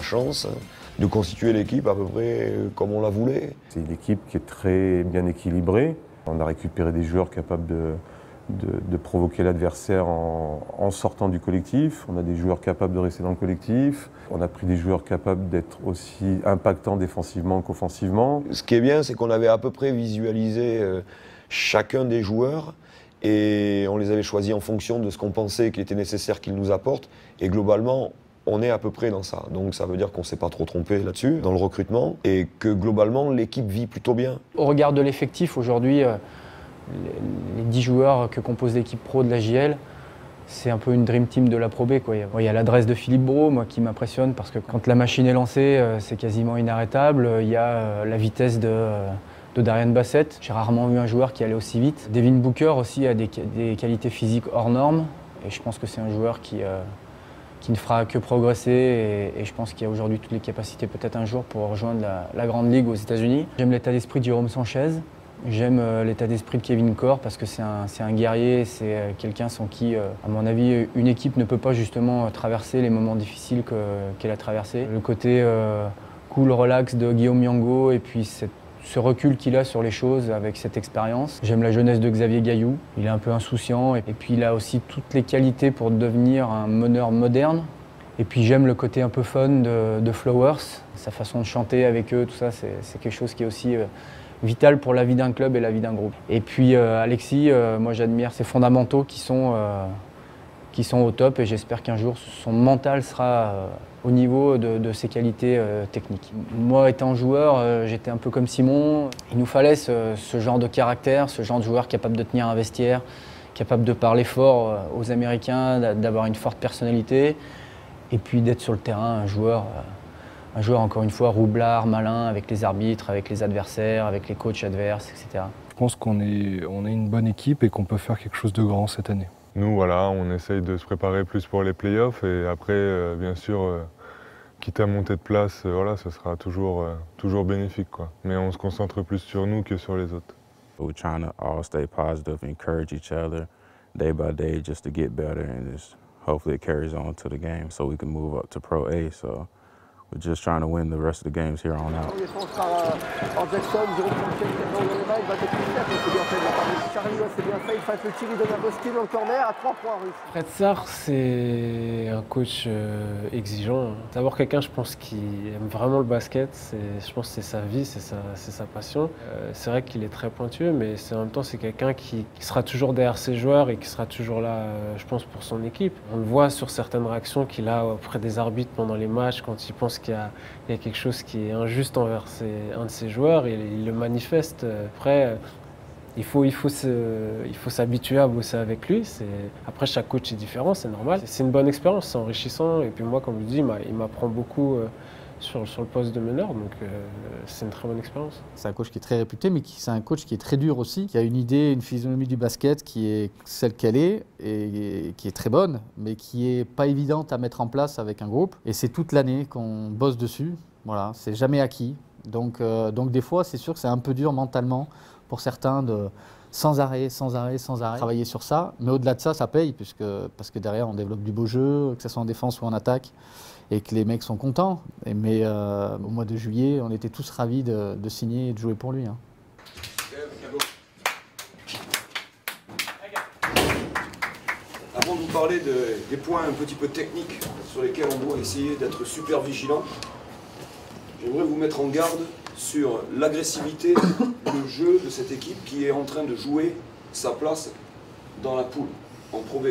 chance de constituer l'équipe à peu près comme on la voulait. C'est une équipe qui est très bien équilibrée. On a récupéré des joueurs capables de provoquer l'adversaire en sortant du collectif. On a des joueurs capables de rester dans le collectif. On a pris des joueurs capables d'être aussi impactants défensivement qu'offensivement. Ce qui est bien, c'est qu'on avait à peu près visualisé chacun des joueurs et on les avait choisis en fonction de ce qu'on pensait qu'il était nécessaire qu'ils nous apportent. Et globalement, on est à peu près dans ça. Donc ça veut dire qu'on ne s'est pas trop trompé là-dessus, dans le recrutement, et que globalement, l'équipe vit plutôt bien. Au regard de l'effectif, aujourd'hui, les 10 joueurs que compose l'équipe pro de la JL, c'est un peu une dream team de la Pro B, quoi. Il y a l'adresse de Philippe Brault, moi, qui m'impressionne, parce que quand la machine est lancée, c'est quasiment inarrêtable. Il y a la vitesse de Darian Bassett. J'ai rarement vu un joueur qui allait aussi vite. Devin Booker aussi a des qualités physiques hors normes, et je pense que c'est un joueur qui ne fera que progresser et je pense qu'il y a aujourd'hui toutes les capacités peut-être un jour pour rejoindre la Grande Ligue aux États-Unis. J'aime l'état d'esprit de Jérôme Sanchez, j'aime l'état d'esprit de Kevin Corr parce que c'est un guerrier, c'est quelqu'un sans qui, à mon avis, une équipe ne peut pas justement traverser les moments difficiles qu'elle a traversés. Le côté cool, relax de Guillaume Yango et puis ce recul qu'il a sur les choses avec cette expérience. J'aime la jeunesse de Xavier Gailloux, il est un peu insouciant et puis il a aussi toutes les qualités pour devenir un meneur moderne. Et puis j'aime le côté un peu fun de Flowers, sa façon de chanter avec eux, tout ça, c'est quelque chose qui est aussi vital pour la vie d'un club et la vie d'un groupe. Et puis Alexis, moi j'admire ses fondamentaux qui sont au top et j'espère qu'un jour son mental sera au niveau de ses qualités techniques. Moi étant joueur, j'étais un peu comme Simon. Il nous fallait ce genre de caractère, ce genre de joueur capable de tenir un vestiaire, capable de parler fort aux Américains, d'avoir une forte personnalité et puis d'être sur le terrain un joueur encore une fois roublard, malin avec les arbitres, avec les adversaires, avec les coachs adverses, etc. Je pense qu'on est une bonne équipe et qu'on peut faire quelque chose de grand cette année. Nous, voilà, on essaye de se préparer plus pour les playoffs et après, bien sûr, quitte à monter de place, voilà, ce sera toujours bénéfique, quoi. Mais on se concentre plus sur nous que sur les autres. We're trying to all stay positive, encourage each other day by day just to get better and just hopefully it carries on to the game so we can move up to Pro A. So we're just trying to win the rest of the games here on out. Fred Sarr, c'est un coach exigeant. D'abord quelqu'un, je pense, qui aime vraiment le basket. Je pense que c'est sa vie, c'est sa passion. C'est vrai qu'il est très pointueux, mais en même temps, c'est quelqu'un qui sera toujours derrière ses joueurs et qui sera toujours là, je pense, pour son équipe. On le voit sur certaines réactions qu'il a auprès des arbitres pendant les matchs, quand il pense qu'il y a quelque chose qui est injuste envers un de ses joueurs, et il le manifeste. Après, il faut s'habituer à bosser avec lui. Après, chaque coach est différent, c'est normal. C'est une bonne expérience, c'est enrichissant. Et puis moi, comme je dis, il m'apprend beaucoup sur le poste de meneur, donc c'est une très bonne expérience. C'est un coach qui est très réputé, mais c'est un coach qui est très dur aussi, qui a une idée, une physionomie du basket qui est celle qu'elle est, et qui est très bonne, mais qui n'est pas évidente à mettre en place avec un groupe. Et c'est toute l'année qu'on bosse dessus, voilà, c'est jamais acquis. Donc des fois, c'est sûr que c'est un peu dur mentalement pour certains de sans arrêt travailler sur ça. Mais au-delà de ça, ça paye, parce que derrière, on développe du beau jeu, que ce soit en défense ou en attaque, et que les mecs sont contents. Mais au mois de juillet, on était tous ravis de signer et de jouer pour lui. Hein. Avant de vous parler des points un petit peu techniques sur lesquels on doit essayer d'être super vigilant, j'aimerais vous mettre en garde sur l'agressivité, le jeu de cette équipe qui est en train de jouer sa place dans la poule, en Pro B.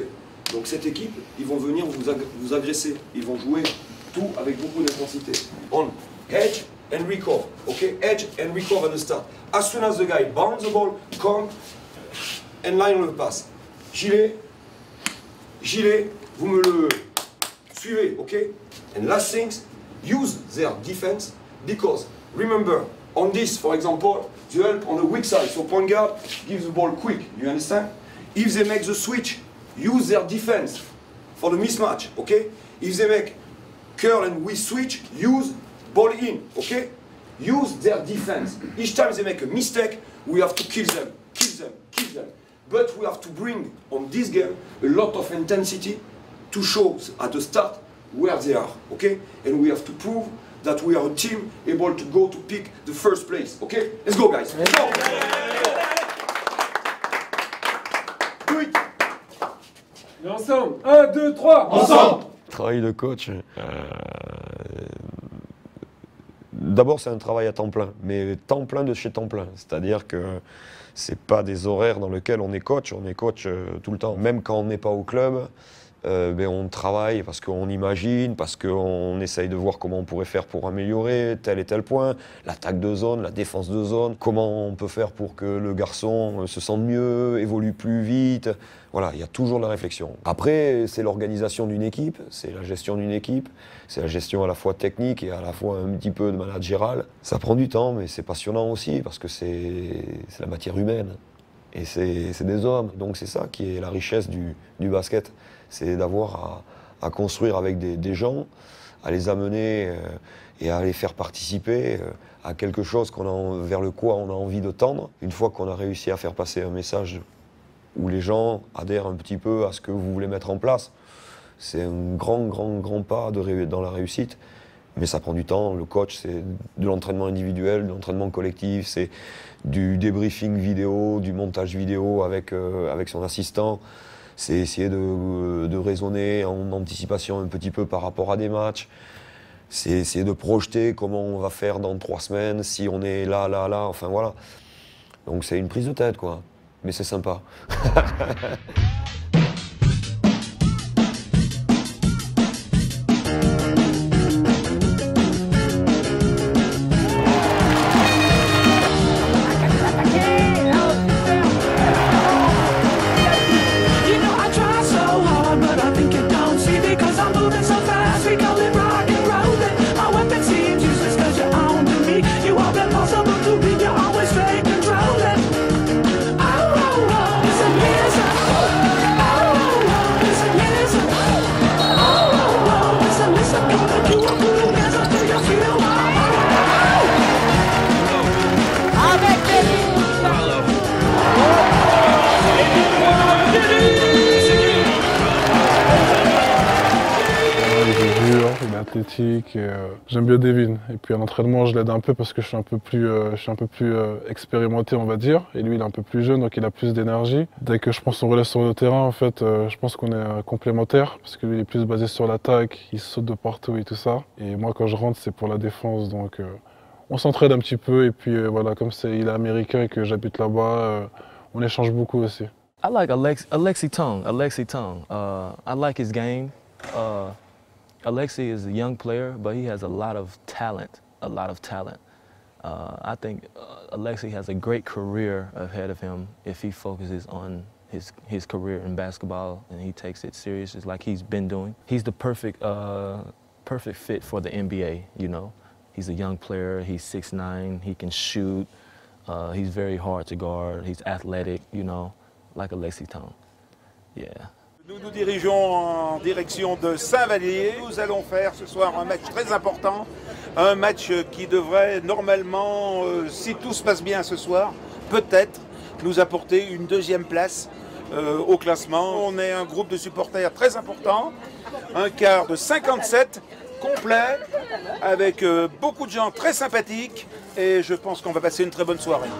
Donc cette équipe, ils vont venir vous agresser, ils vont jouer tout avec beaucoup d'intensité. On edge and recover, ok? Edge and recover at the start. As soon as the guy bounce the ball, come and line on the pass. Gilet, vous me le suivez, ok? And last things, use their defense because remember, on this, for example, the help on the weak side, so point guard gives the ball quick, you understand? If they make the switch, use their defense for the mismatch, okay? If they make curl and we switch, use ball in, okay? Use their defense. Each time they make a mistake, we have to kill them. But we have to bring on this game a lot of intensity to show at the start where they are, okay? And we have to prove that we are a team able to go to pick the first place, okay? Let's go, guys. Let's go. Do it. Et ensemble, 1, 2, 3, ensemble. Travail de coach, d'abord c'est un travail à temps plein, mais temps plein de chez temps plein. C'est-à-dire que c'est pas des horaires dans lesquels on est coach tout le temps. Même quand on n'est pas au club, on travaille parce qu'on imagine, parce qu'on essaye de voir comment on pourrait faire pour améliorer tel et tel point, l'attaque de zone, la défense de zone, comment on peut faire pour que le garçon se sente mieux, évolue plus vite. Voilà, il y a toujours de la réflexion. Après, c'est l'organisation d'une équipe, c'est la gestion d'une équipe, c'est la gestion à la fois technique et à la fois un petit peu de managériale. Ça prend du temps, mais c'est passionnant aussi parce que c'est la matière humaine. Et c'est des hommes, donc c'est ça qui est la richesse du basket. C'est d'avoir à construire avec des gens, à les amener et à les faire participer à quelque chose vers le quoi on a envie de tendre. Une fois qu'on a réussi à faire passer un message où les gens adhèrent un petit peu à ce que vous voulez mettre en place, c'est un grand pas dans la réussite. Mais ça prend du temps. Le coach, c'est de l'entraînement individuel, de l'entraînement collectif, c'est du débriefing vidéo, du montage vidéo avec son assistant. C'est essayer de raisonner en anticipation un petit peu par rapport à des matchs. C'est essayer de projeter comment on va faire dans 3 semaines, si on est là, enfin voilà. Donc c'est une prise de tête, quoi. Mais c'est sympa. athlétique. J'aime bien Devin. Et puis à l'entraînement, je l'aide un peu parce que je suis un peu plus expérimenté, on va dire. Et lui, il est un peu plus jeune, donc il a plus d'énergie. Dès que je prends son relais sur le terrain, en fait, je pense qu'on est complémentaires parce que lui, il est plus basé sur l'attaque, il saute de partout et tout ça. Et moi, quand je rentre, c'est pour la défense. Donc on s'entraide un petit peu. Et puis voilà, comme il est américain et que j'habite là-bas, on échange beaucoup aussi. I like Alexi Tongue. I like his game. Alexi is a young player, but he has a lot of talent. I think Alexi has a great career ahead of him if he focuses on his career in basketball and he takes it serious, just like he's been doing. He's the perfect fit for the NBA. You know, he's a young player. He's 6'9". He can shoot. He's very hard to guard. He's athletic. You know, like Alexi Tongue. Yeah. Nous nous dirigeons en direction de Saint-Vallier. Nous allons faire ce soir un match très important, un match qui devrait normalement, si tout se passe bien ce soir, peut-être nous apporter une deuxième place au classement. On est un groupe de supporters très important, un quart de 57 complet, avec beaucoup de gens très sympathiques et je pense qu'on va passer une très bonne soirée.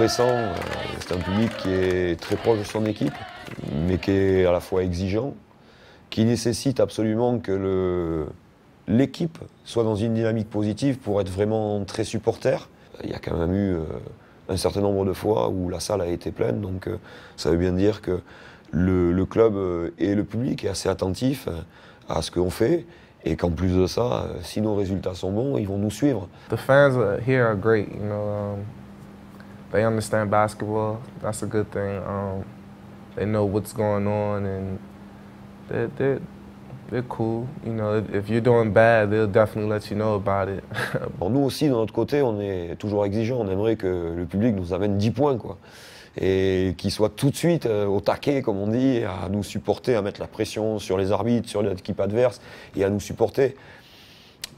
intéressant. C'est un public qui est très proche de son équipe, mais qui est à la fois exigeant, qui nécessite absolument que l'équipe soit dans une dynamique positive pour être vraiment très supporter. Il y a quand même eu un certain nombre de fois où la salle a été pleine, donc ça veut bien dire que le club et le public est assez attentif à ce qu'on fait, et qu'en plus de ça, si nos résultats sont bons, ils vont nous suivre. The fans here are great, you know. They understand basketball. That's a good thing. They know what's going on, and they're cool. You know, if you're doing bad, they'll definitely let you know about it. Bon, nous aussi, de notre côté, on est toujours exigeants. On aimerait que le public nous amène 10 points, quoi. Et qu'il soit tout de suite au taquet, comme on dit, à nous supporter, à mettre la pression sur les arbitres, sur l'équipe adverse, et à nous supporter.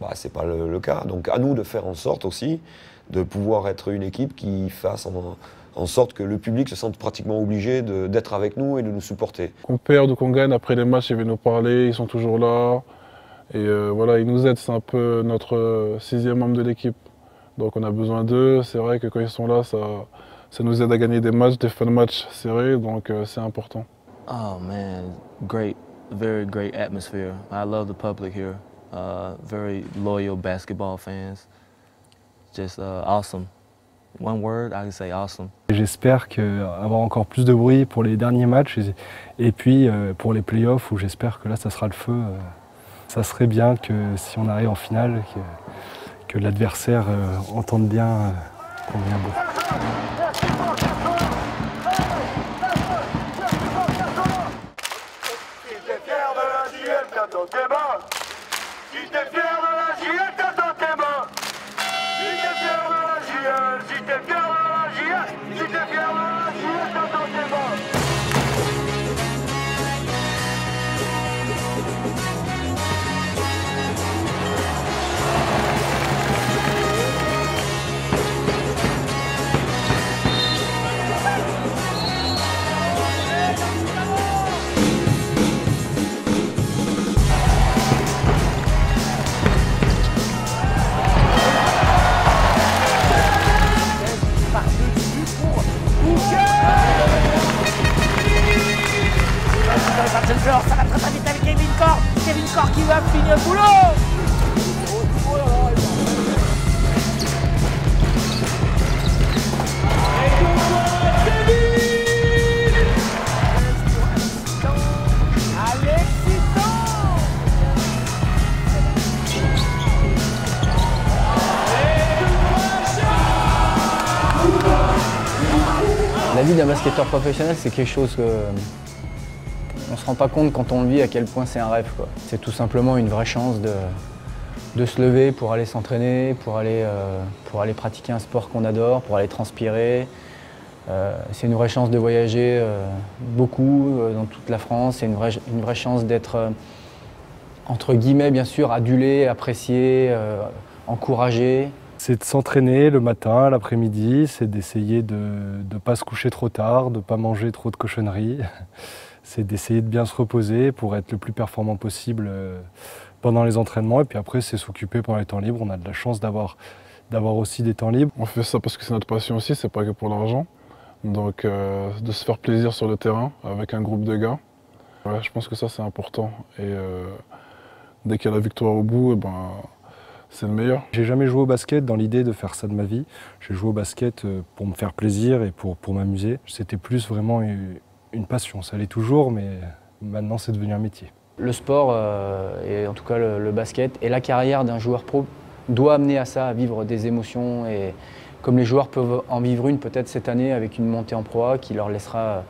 Bah, c'est pas le cas. Donc à nous de faire en sorte aussi de pouvoir être une équipe qui fasse en sorte que le public se sente pratiquement obligé d'être avec nous et de nous supporter. Qu'on perde ou qu'on gagne, après les matchs, ils viennent nous parler, ils sont toujours là. Et voilà, ils nous aident, c'est un peu notre 6e membre de l'équipe. Donc on a besoin d'eux. C'est vrai que quand ils sont là, ça nous aide à gagner des matchs, des fun matchs serrés, donc c'est important. Oh man, great, very great atmosphere. I love the public here. Very loyal basketball fans. Just awesome. One word, I can say awesome. J'espère avoir encore plus de bruit pour les derniers matchs et puis pour les playoffs où j'espère que là ça sera le feu. Ça serait bien que si on arrive en finale, que l'adversaire entende bien qu'on vient beau. Ça va très vite avec Kevin Corr. Kevin Corr qui va finir le boulot. La vie d'un basketteur professionnel, c'est quelque chose que on ne se rend pas compte quand on le vit à quel point c'est un rêve. C'est tout simplement une vraie chance de se lever pour aller s'entraîner, pour aller pratiquer un sport qu'on adore, pour aller transpirer. C'est une vraie chance de voyager beaucoup dans toute la France. C'est une vraie chance d'être, entre guillemets bien sûr, adulé, apprécié, encouragé. C'est de s'entraîner le matin, l'après-midi, c'est d'essayer de ne pas se coucher trop tard, de ne pas manger trop de cochonneries. C'est d'essayer de bien se reposer pour être le plus performant possible pendant les entraînements. Et puis après, c'est s'occuper pendant les temps libres. On a de la chance d'avoir aussi des temps libres. On fait ça parce que c'est notre passion aussi, c'est pas que pour l'argent. Donc de se faire plaisir sur le terrain avec un groupe de gars. Ouais, je pense que ça c'est important. Et dès qu'il y a la victoire au bout, c'est le meilleur. J'ai jamais joué au basket dans l'idée de faire ça de ma vie. J'ai joué au basket pour me faire plaisir et pour m'amuser. C'était plus vraiment une passion. Ça l'est toujours, mais maintenant c'est devenu un métier. Le sport, et en tout cas le basket, et la carrière d'un joueur pro doit amener à ça, à vivre des émotions. Et comme les joueurs peuvent en vivre une peut-être cette année avec une montée en Pro A qui leur laissera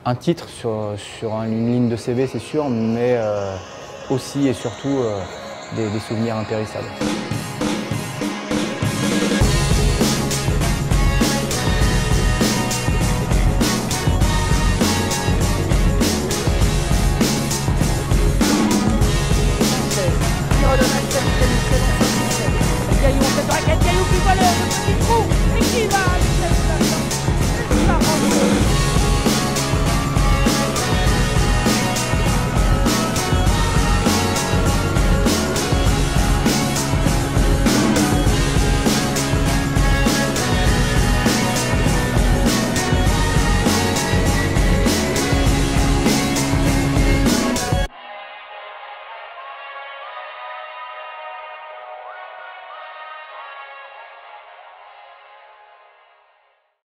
un titre sur une ligne de CV, c'est sûr, mais aussi et surtout des souvenirs impérissables.